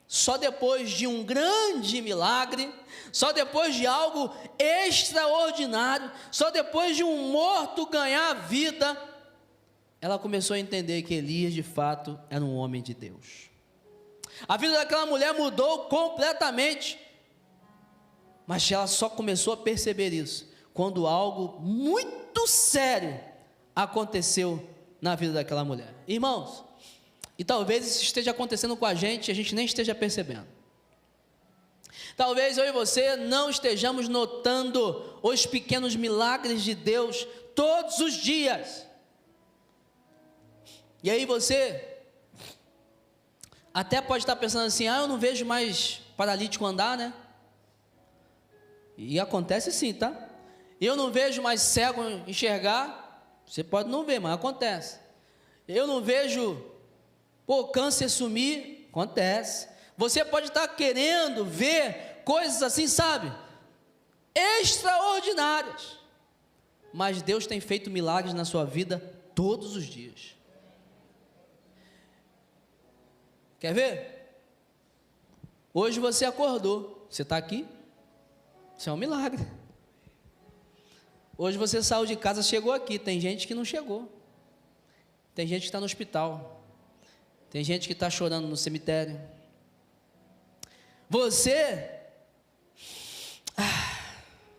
só depois de um grande milagre, só depois de algo extraordinário, só depois de um morto ganhar vida, ela começou a entender que Elias de fato era um homem de Deus. A vida daquela mulher mudou completamente. Mas ela só começou a perceber isso quando algo muito sério aconteceu na vida daquela mulher. Irmãos, e talvez isso esteja acontecendo com a gente nem esteja percebendo. Talvez eu e você não estejamos notando os pequenos milagres de Deus todos os dias. E aí você até pode estar pensando assim: eu não vejo mais paralítico andar, né? E acontece sim, tá? Eu não vejo mais cego enxergar. Você pode não ver, mas acontece. Eu não vejo câncer sumir. Acontece. Você pode estar querendo ver coisas assim, sabe? Extraordinárias. Mas Deus tem feito milagres na sua vida todos os dias. Quer ver? Hoje você acordou. Você está aqui? Isso é um milagre. Hoje você saiu de casa, chegou aqui. Tem gente que não chegou. Tem gente que está no hospital. Tem gente que está chorando no cemitério. Você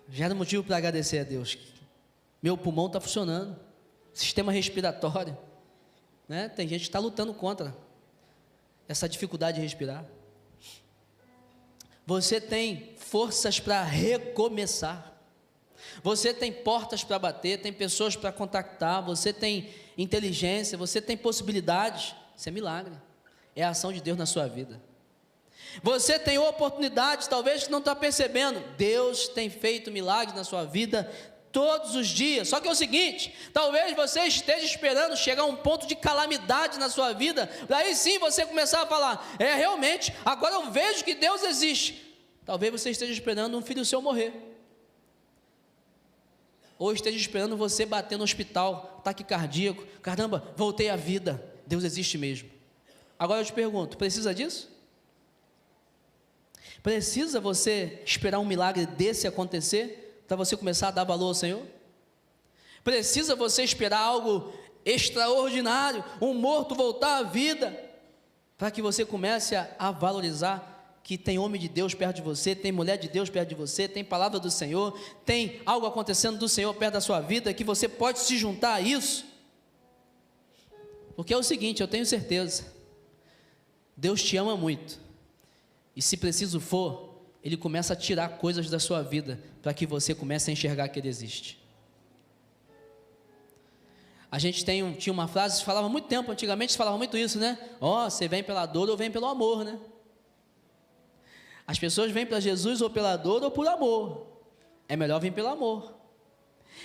já era motivo para agradecer a Deus. Meu pulmão está funcionando. Sistema respiratório, né? Tem gente que está lutando contra essa dificuldade de respirar. Você tem forças para recomeçar. Você tem portas para bater, tem pessoas para contactar, você tem inteligência, você tem possibilidades. Isso é milagre. É a ação de Deus na sua vida. Você tem oportunidades, talvez que não está percebendo. Deus tem feito milagres na sua vida todos os dias. Só que é o seguinte: talvez você esteja esperando chegar a um ponto de calamidade na sua vida, daí sim você começar a falar: realmente, agora eu vejo que Deus existe. Talvez você esteja esperando um filho seu morrer, ou esteja esperando você bater no hospital, ataque cardíaco. Caramba, voltei à vida, Deus existe mesmo. Agora eu te pergunto: precisa disso? Precisa você esperar um milagre desse acontecer para você começar a dar valor ao Senhor? Precisa você esperar algo extraordinário, um morto voltar à vida, para que você comece a valorizar que tem homem de Deus perto de você, tem mulher de Deus perto de você, tem palavra do Senhor, tem algo acontecendo do Senhor perto da sua vida, que você pode se juntar a isso? Porque é o seguinte, eu tenho certeza, Deus te ama muito, e se preciso for, Ele começa a tirar coisas da sua vida, para que você comece a enxergar que Ele existe. A gente tinha uma frase, se falava há muito tempo, antigamente se falava muito isso, né? Você vem pela dor ou vem pelo amor, né? As pessoas vêm para Jesus ou pela dor ou por amor. É melhor vir pelo amor.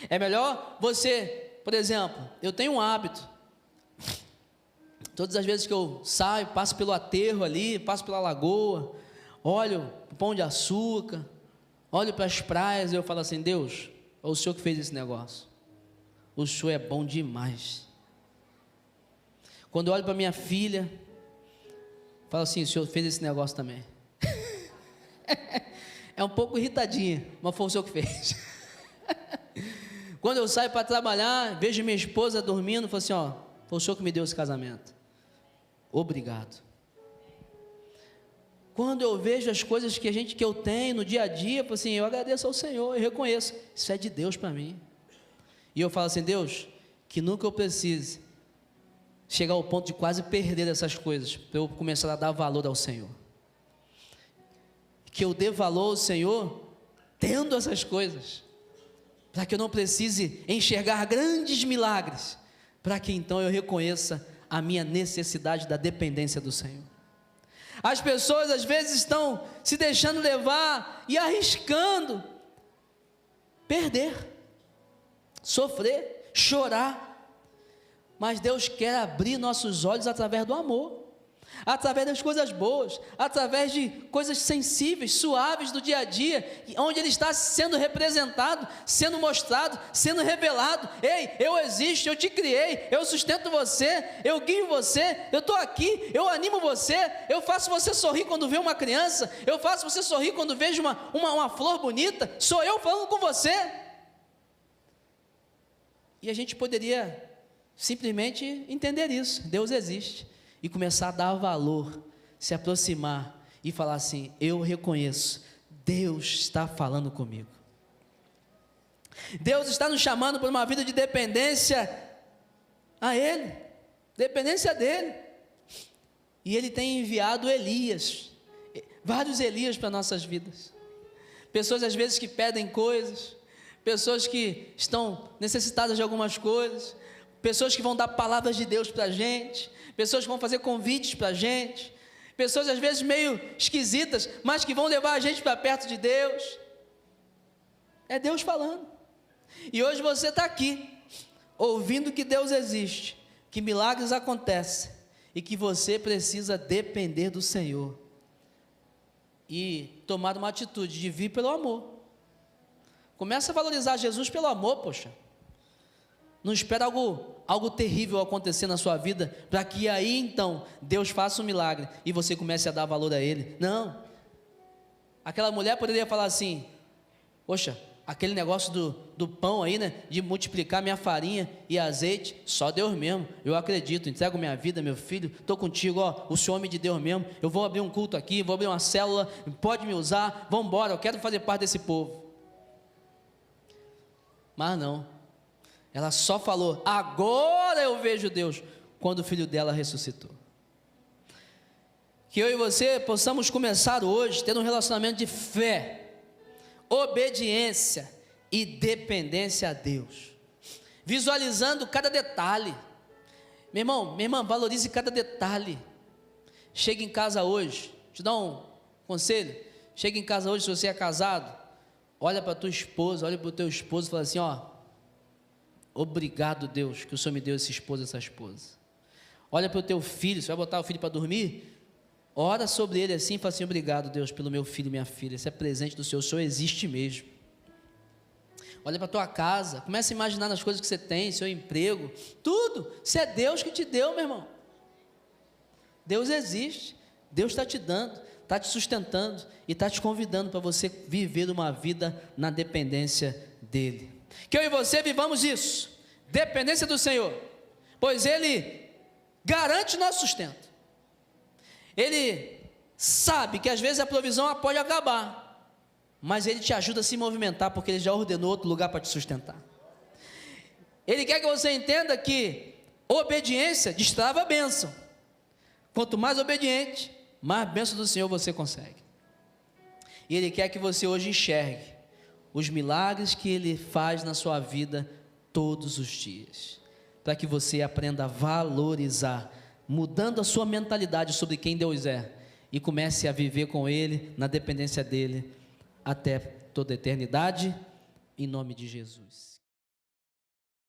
É melhor você, por exemplo, eu tenho um hábito, todas as vezes que eu saio, passo pelo aterro ali, passo pela lagoa, olho o Pão de Açúcar, olho para as praias, e eu falo assim: Deus, é o Senhor que fez esse negócio, o Senhor é bom demais. Quando eu olho para minha filha, falo assim: o Senhor fez esse negócio também. É um pouco irritadinha, mas foi o Senhor que fez. Quando eu saio para trabalhar, vejo minha esposa dormindo, falo assim: foi o Senhor que me deu esse casamento, obrigado. Quando eu vejo as coisas que eu tenho no dia a dia, eu falo assim: eu agradeço ao Senhor, eu reconheço, isso é de Deus para mim. E eu falo assim: Deus, que nunca eu precise chegar ao ponto de quase perder essas coisas, para eu começar a dar valor ao Senhor. Que eu dê valor ao Senhor tendo essas coisas, para que eu não precise enxergar grandes milagres, para que então eu reconheça a minha necessidade da dependência do Senhor. As pessoas às vezes estão se deixando levar e arriscando perder, sofrer, chorar, mas Deus quer abrir nossos olhos através do amor, através das coisas boas, através de coisas sensíveis, suaves do dia a dia, onde Ele está sendo representado, sendo mostrado, sendo revelado. Ei, eu existo, eu te criei, eu sustento você, eu guio você, eu estou aqui, eu animo você, eu faço você sorrir quando vê uma criança, eu faço você sorrir quando vejo uma flor bonita, sou eu falando com você. E a gente poderia simplesmente entender isso, Deus existe, e começar a dar valor, se aproximar e falar assim: eu reconheço, Deus está falando comigo. Deus está nos chamando para uma vida de dependência a Ele, dependência dEle. E Ele tem enviado Elias, vários Elias para nossas vidas. Pessoas às vezes que pedem coisas, pessoas que estão necessitadas de algumas coisas, pessoas que vão dar palavras de Deus para a gente, pessoas que vão fazer convites para a gente, pessoas às vezes meio esquisitas, mas que vão levar a gente para perto de Deus. É Deus falando. E hoje você está aqui, ouvindo que Deus existe, que milagres acontecem, e que você precisa depender do Senhor, e tomar uma atitude de vir pelo amor. Começa a valorizar Jesus pelo amor, poxa. Não espera algo terrível acontecer na sua vida, para que aí então Deus faça um milagre e você comece a dar valor a Ele. Não. Aquela mulher poderia falar assim: poxa, aquele negócio do pão aí, né, de multiplicar minha farinha e azeite, só Deus mesmo, eu acredito, entrego minha vida, meu filho, estou contigo, ó, o Senhor é homem de Deus mesmo, eu vou abrir um culto aqui, vou abrir uma célula, pode me usar, vamos embora, eu quero fazer parte desse povo. Mas não. Ela só falou: agora eu vejo Deus, quando o filho dela ressuscitou. Que eu e você possamos começar hoje tendo um relacionamento de fé, obediência e dependência a Deus, visualizando cada detalhe. Meu irmão, minha irmã, valorize cada detalhe. Chega em casa hoje, te dá um conselho, chega em casa hoje, se você é casado, olha para a tua esposa, olha para o teu esposo e fala assim: ó, obrigado, Deus, que o Senhor me deu esse esposo, essa esposa. Olha para o teu filho, você vai botar o filho para dormir, ora sobre ele assim e fala assim: obrigado, Deus, pelo meu filho e minha filha, esse é presente do Senhor, o Senhor existe mesmo. Olha para a tua casa, começa a imaginar nas coisas que você tem, seu emprego, tudo, se é Deus que te deu, meu irmão. Deus existe, Deus está te dando, está te sustentando e está te convidando para você viver uma vida na dependência dEle. Que eu e você vivamos isso, dependência do Senhor, pois Ele garante nosso sustento. Ele sabe que às vezes a provisão pode acabar, mas Ele te ajuda a se movimentar, porque Ele já ordenou outro lugar para te sustentar. Ele quer que você entenda que obediência destrava a bênção. Quanto mais obediente, mais bênção do Senhor você consegue. E Ele quer que você hoje enxergue os milagres que Ele faz na sua vida todos os dias, para que você aprenda a valorizar, mudando a sua mentalidade sobre quem Deus é, e comece a viver com Ele, na dependência dEle, até toda a eternidade, em nome de Jesus.